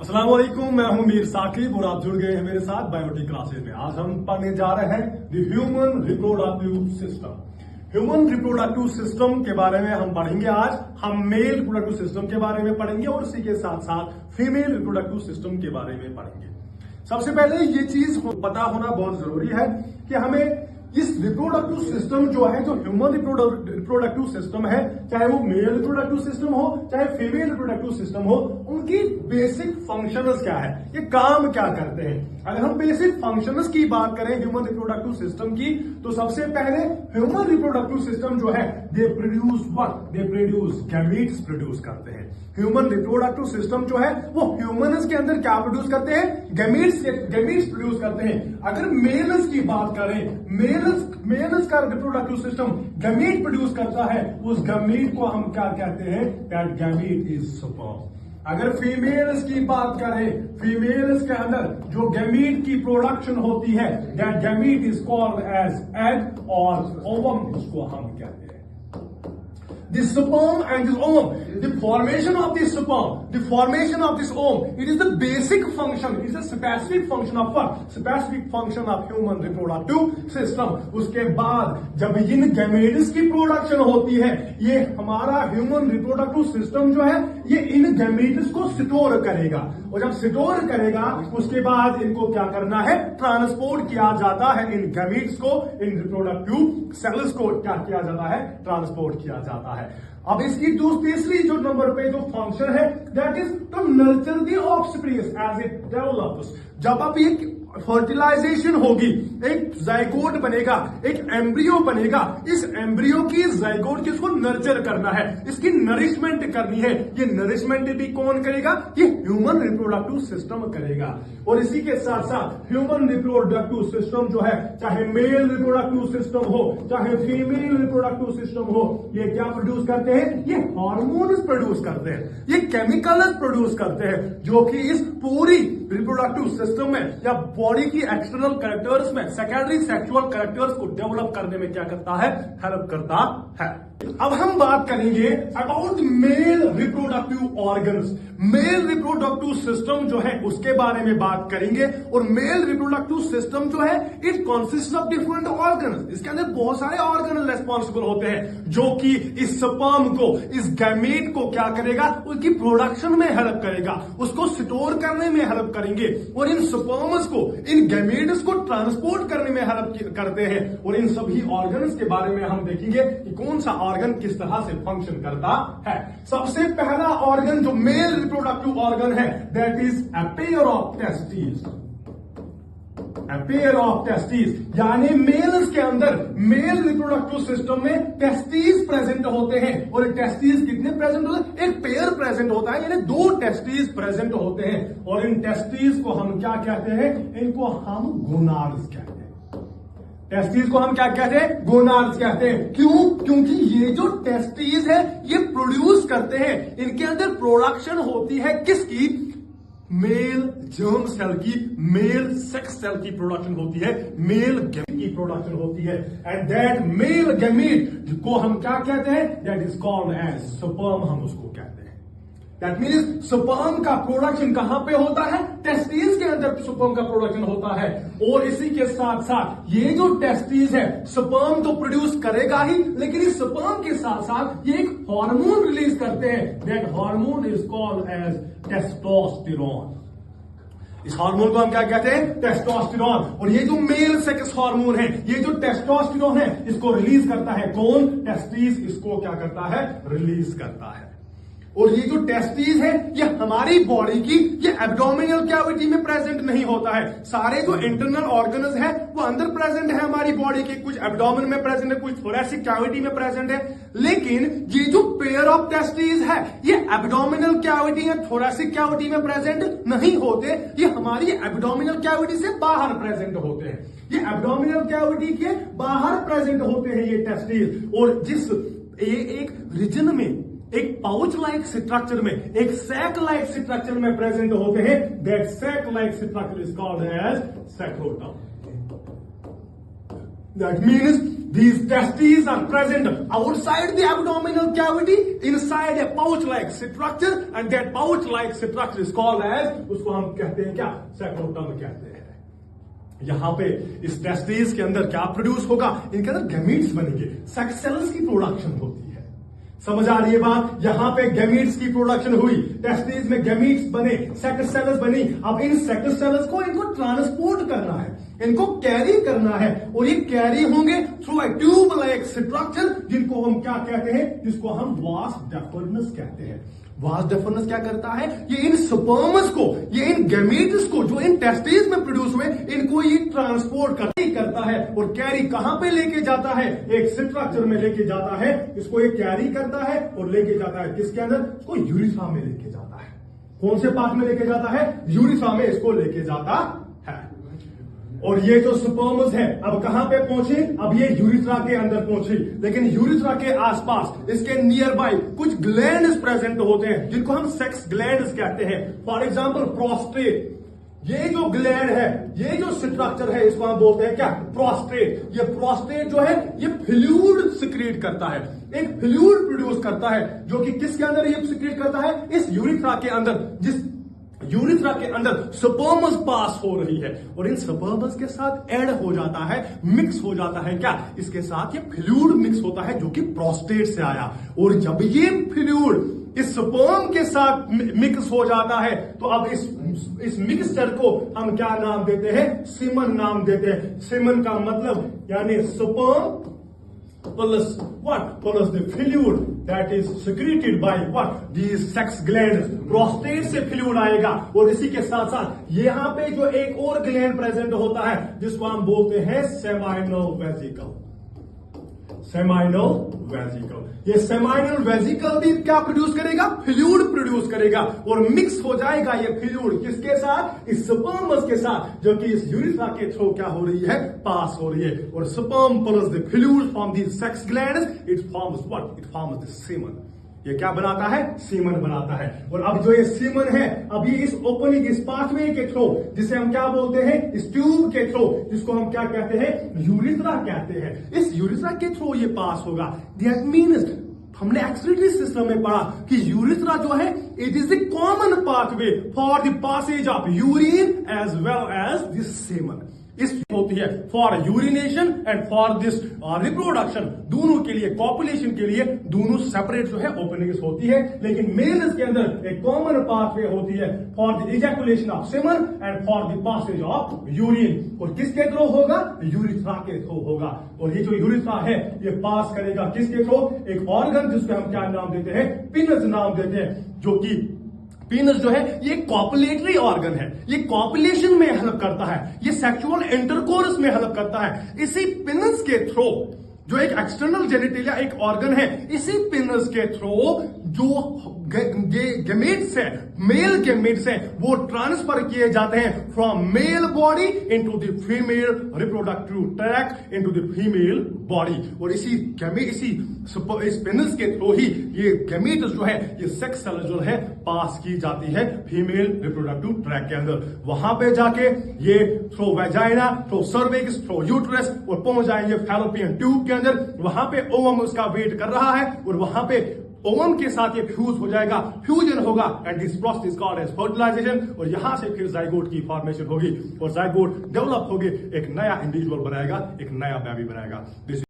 अस्सलाम वालेकुम, मैं हूं मीर साकिब और आप जुड़ गए हैं मेरे साथ बायोटिक क्लासेस में। आज हम पढ़ने जा रहे हैं the human reproductive system. Human reproductive system के बारे में हम पढ़ेंगे। आज हम मेल रिप्रोडक्टिव सिस्टम के बारे में पढ़ेंगे और इसी के साथ साथ फीमेल रिप्रोडक्टिव सिस्टम के बारे में पढ़ेंगे। सबसे पहले ये चीज पता होना बहुत जरूरी है कि हमें इस रिप्रोडक्टिव सिस्टम जो है, जो ह्यूमन रिप्रोडक्टिव सिस्टम है, चाहे वो मेल रिप्रोडक्टिव सिस्टम हो चाहे फीमेल रिप्रोडक्टिव सिस्टम हो, उनकी बेसिक फंक्शंस क्या है, ये काम क्या करते हैं। अगर हम बेसिक फंक्शंस की बात करें ह्यूमन रिप्रोडक्टिव सिस्टम की, तो सबसे पहले ह्यूमन रिप्रोडक्टिव सिस्टम जो है, they produce what, they produce gametes produce करते हैं। ह्यूमन रिप्रोडक्टिव सिस्टम जो है वो ह्यूमन्स के अंदर क्या प्रोड्यूस करते हैं, गैमीट्स प्रोड्यूस करते हैं। अगर मेल्स की बात करें, मेल्स का रिप्रोडक्टिव सिस्टम गैमीट प्रोड्यूस करता है, उस गैमीट को हम क्या कहते हैं, दैट गैमीट इज स्पर्म। अगर फीमेल्स की बात करें, फीमेल्स के अंदर जो गैमीट की प्रोडक्शन होती है, that gamete is called as egg और ओवम, इसको हम कहते हैं। The sperm and this ovum, the formation of this sperm, the formation of this ovum, it is the basic function, it is a specific function of what? Specific function of human reproductive system. उसके बाद जब इन gametes की production होती है, ये हमारा human reproductive system जो है, ये इन गैमेट्स को स्टोर करेगा, और जब स्टोर करेगा उसके बाद इनको क्या करना है, ट्रांसपोर्ट किया जाता है। इन गैमेट्स को, इन रिप्रोडक्टिव सेल्स को क्या किया जाता है, ट्रांसपोर्ट किया जाता है। अब इसकी तीसरी जो नंबर पे जो फंक्शन है, that is to nurture the offspring as it develops. जब अब ये फर्टिलाइजेशन होगी, एक जाइगोट बनेगा, एक एम्ब्रियो बनेगा, इस एम्ब्रियो की जाइगोट की उसको नर्चर करना है, इसकी नरिशमेंट करनी है। ये नरिशमेंट भी कौन करेगा, ये ह्यूमन रिप्रोडक्टिव सिस्टम करेगा। और इसी के साथ साथ ह्यूमन रिप्रोडक्टिव सिस्टम जो है, चाहे मेल रिप्रोडक्टिव सिस्टम हो चाहे फीमेल रिप्रोडक्टिव सिस्टम हो, ये क्या प्रोड्यूस करते हैं, ये हार्मोन्स प्रोड्यूस करते हैं, ये केमिकल्स प्रोड्यूस करते हैं, जो कि इस पूरी रिप्रोडक्टिव सिस्टम में या बॉडी की एक्सटर्नल कैरेक्टर्स में सेकेंडरी सेक्सुअल कैरेक्टर्स को डेवलप करने में क्या करता है, हेल्प करता है। अब हम बात करेंगे about male reproductive organs. Male reproductive system जो है उसके बारे में बात करेंगे। और मेल रिप्रोडक्टिव सिस्टम जो है, it consist of different organs. इसके अंदर बहुत सारे ऑर्गन रेस्पॉन्सिबल होते हैं, जो कि इस स्पर्म को, इस गैमेट को क्या करेगा, उसकी प्रोडक्शन में हेल्प करेगा, उसको स्टोर करने में हेल्प करेंगे, और इन स्पर्म्स को, इन गैमेट्स को ट्रांसपोर्ट करने में हेल्प करते हैं। और इन सभी ऑर्गन्स के बारे में हम देखेंगे कि कौन सा ऑर्गन किस तरह से फंक्शन करता है। सबसे पहला ऑर्गन जो मेल रिप्रोडक्टिव ऑर्गन है, that is a pair of testis. A pair of testis, यानी मेल्स के अंदर, मेल रिप्रोडक्टिव सिस्टम में टेस्टिस प्रेजेंट होते हैं। और टेस्टिस कितने प्रेजेंट होते हैं, एक पेयर प्रेजेंट होता है, यानी 2 टेस्टिस प्रेजेंट होते हैं। और इन टेस्टिस को हम क्या कहते हैं, इनको हम गोनाड्स कहते हैं। टेस्टिस को हम क्या कहते हैं, गोनाड्स कहते हैं। क्यों? क्योंकि ये जो टेस्टिस है, ये प्रोड्यूस करते हैं, इनके अंदर प्रोडक्शन होती है किसकी, मेल जर्म सेल की, मेल सेक्स सेल की प्रोडक्शन होती है, मेल गैमीट की प्रोडक्शन होती है। एंड दैट मेल गैमीट को हम क्या कहते हैं, that is called as sperm, हम उसको कहते हैं। दैट मीन्स स्पर्म का प्रोडक्शन कहां पे होता है, टेस्टिस के अंदर स्पर्म का प्रोडक्शन होता है। और इसी के साथ साथ ये जो टेस्टिस है, स्पर्म तो प्रोड्यूस करेगा ही, लेकिन इस स्पर्म के साथ साथ ये एक हार्मोन रिलीज करते हैं, that hormone is called as testosterone. इस हार्मोन को हम क्या कहते हैं, टेस्टोस्टेरोन। और ये जो मेल सेक्स हार्मोन है, ये जो टेस्टोस्टेरोन है, इसको रिलीज करता है कौन, टेस्टिस इसको क्या करता है, रिलीज करता है। और ये जो टेस्टिस है, ये हमारी बॉडी की, ये एब्डोमिनल कैविटी में प्रेजेंट नहीं होता है। सारे जो इंटरनल ऑर्गन्स है वो अंदर प्रेजेंट है हमारी बॉडी के, कुछ एब्डोमिन में प्रेजेंट है, कुछ थोरेसिक कैविटी में प्रेजेंट है। लेकिन ये जो पेयर ऑफ टेस्टिस है, ये एब्डोमिनल कैविटी या थोरेसिक कैविटी में प्रेजेंट नहीं होते, ये हमारी एब्डोमिनल कैविटी से बाहर प्रेजेंट होते हैं। ये एब्डोमिनल कैविटी के बाहर प्रेजेंट होते हैं ये टेस्टिस। और जिस एक रीजन में, एक पाउच लाइक स्ट्रक्चर में, एक सैक लाइक स्ट्रक्चर में प्रेजेंट होते हैं, that sac like structure is called as scrotum. That means these testes are present outside the abdominal cavity, inside a pouch-like structure, and that pouch-like structure is called as, उसको हम कहते हैं क्या, सेक्रोटम कहते हैं। यहां पे इस टेस्टिस के अंदर क्या प्रोड्यूस होगा, इनके अंदर गैमीट्स बनेंगे, सेक्स सेल्स की प्रोडक्शन होती है। समझ आ रही है बात, यहां पे गैमीट्स की प्रोडक्शन हुई, टेस्टिस में गैमीट्स बने, सेक्स सेल्स बनी। अब इन सेक्स सेल्स को इनको ट्रांसपोर्ट करना है, इनको कैरी करना है, और ये कैरी होंगे through a tube like structure, जिनको हम क्या कहते हैं, जिसको हम वास डेफर्नस कहते हैं। वास डेफर्नस क्या करता है, ये इन स्पर्म्स को, ये इन गैमीट्स को जो इन टेस्टिस में प्रोड्यूस हुए, इनको ये ट्रांसपोर्ट करता है, और कैरी कहां पे लेके जाता है, एक स्ट्रक्चर में लेके जाता है, इसको ये कैरी करता है और लेके जाता है किसके अंदर, इसको यूरिथ्रा में लेके जाता है। कौन से पार्ट में लेके जाता है, यूरिथ्रा में इसको लेके जाता है। और ये जो स्पर्म्स है अब कहां पे पहुंचे, अब ये यूरिथ्रा के अंदर पहुंची, लेकिन यूरिथ्रा के आसपास इसके नियर बाय कुछ ग्लैंड्स प्रेजेंट होते हैं, जिनको हम सेक्स ग्लैंड्स कहते हैं। फॉर एग्जांपल प्रोस्टेट, ये जो ग्लैंड है, ये जो स्ट्रक्चर है, इसको हम बोलते हैं क्या, प्रोस्टेट। ये प्रोस्टेट जो है ये फ्लूइड सिक्रीट करता है, एक फ्लूइड प्रोड्यूस करता है, जो कि किसके अंदर ये सिक्रीट करता है, इस यूरिथ्रा के अंदर। जिस यूरिथ्रा के अंदर स्पर्म्स पास हो रही है, और इन स्पर्म्स के साथ ऐड हो जाता है, मिक्स हो जाता है क्या, इसके साथ ये फ्लूइड मिक्स होता है, जो कि प्रोस्टेट से आया। और जब ये फ्लूइड इस स्पर्म के साथ मिक्स हो जाता है, तो अब इस मिक्सचर को हम क्या नाम देते हैं, सीमन नाम देते हैं। सीमन का मतलब यानी sperm plus what, plus the fluid that is secreted by what, these sex glands। Prostate से फ्लूइड आएगा, और इसी के साथ साथ यहां पे जो एक और ग्लैंड प्रेजेंट होता है, जिसको हम बोलते हैं सेमाइनल वेसिकल। सेमाइनल वेसिकल, ये सेमाइनल वेसिकल भी क्या प्रोड्यूस करेगा, फ्लूइड प्रोड्यूस करेगा, और मिक्स हो जाएगा ये फ्लूइड किसके साथ, इस स्पर्म्स के साथ, जो कि इस यूरिथ्रा के थ्रू क्या हो रही है, पास हो रही है। और sperm plus the fluid from the sex glands, it forms what, it forms the semen. ये क्या बनाता है, सीमन बनाता है। और अब जो ये सीमन है, अभी इस ओपनिंग, इस पाथवे के थ्रू, जिसे हम क्या बोलते हैं, इस ट्यूब के थ्रू, जिसको हम क्या कहते हैं, यूरिथ्रा कहते हैं, इस यूरिथ्रा के थ्रू ये पास होगा। दैट मीन्स हमने एक्सक्रीटरी सिस्टम में पढ़ा कि यूरिथ्रा जो है, it is the common pathway for the passage of urine as well as this semen. इस होती है for urination and for this reproduction, दोनों के लिए, पॉपुलेशन के लिए दोनों सेपरेट जो है ओपनिंग्स होती है। लेकिन मेल्स के अंदर एक कॉमन पाथवे होती है for the ejaculation of semen and for the passage of urine. और किसके थ्रू होगा, यूरिथ्रा के थ्रू होगा। और ये जो यूरिथ्रा है, ये पास करेगा किसके थ्रू, एक ऑर्गन जिसको हम क्या नाम देते हैं, पिनस नाम देते हैं, जो कि पीनस जो है ये कॉपुलेटरी ऑर्गन है, ये कॉपुलेशन में हेल्प करता है, ये सेक्सुअल इंटरकोर्स में हेल्प करता है। इसी पिनस के थ्रू, जो एक एक्सटर्नल जेनिटेलिया एक ऑर्गन है, इसी पिनस के थ्रू जो गैमेट्स है, मेल गैमेट्स है, वो ट्रांसफर किए जाते हैं from male body into the female reproductive tract into the female body. और इस पेनिस के थ्रू ही ये गैमेट्स जो है, ये सेक्स सेल जो है पास की जाती है फीमेल रिप्रोडक्टिव ट्रैक्ट के अंदर। वहां पे जाके ये through vagina, through cervix, through uterus, और पहुंच जाएंगे फैलोपियन ट्यूब के अंदर। वहां पे ओवम उसका वेट कर रहा है, और वहां पे ओवम के साथ ये फ्यूज हो जाएगा, फ्यूजन होगा, and this process is called as fertilisation. और यहां से फिर जाइगोट की फॉर्मेशन होगी, और जाइगोट डेवलप होगी, एक नया इंडिविजुअल बनाएगा, एक नया बेबी बनाएगा।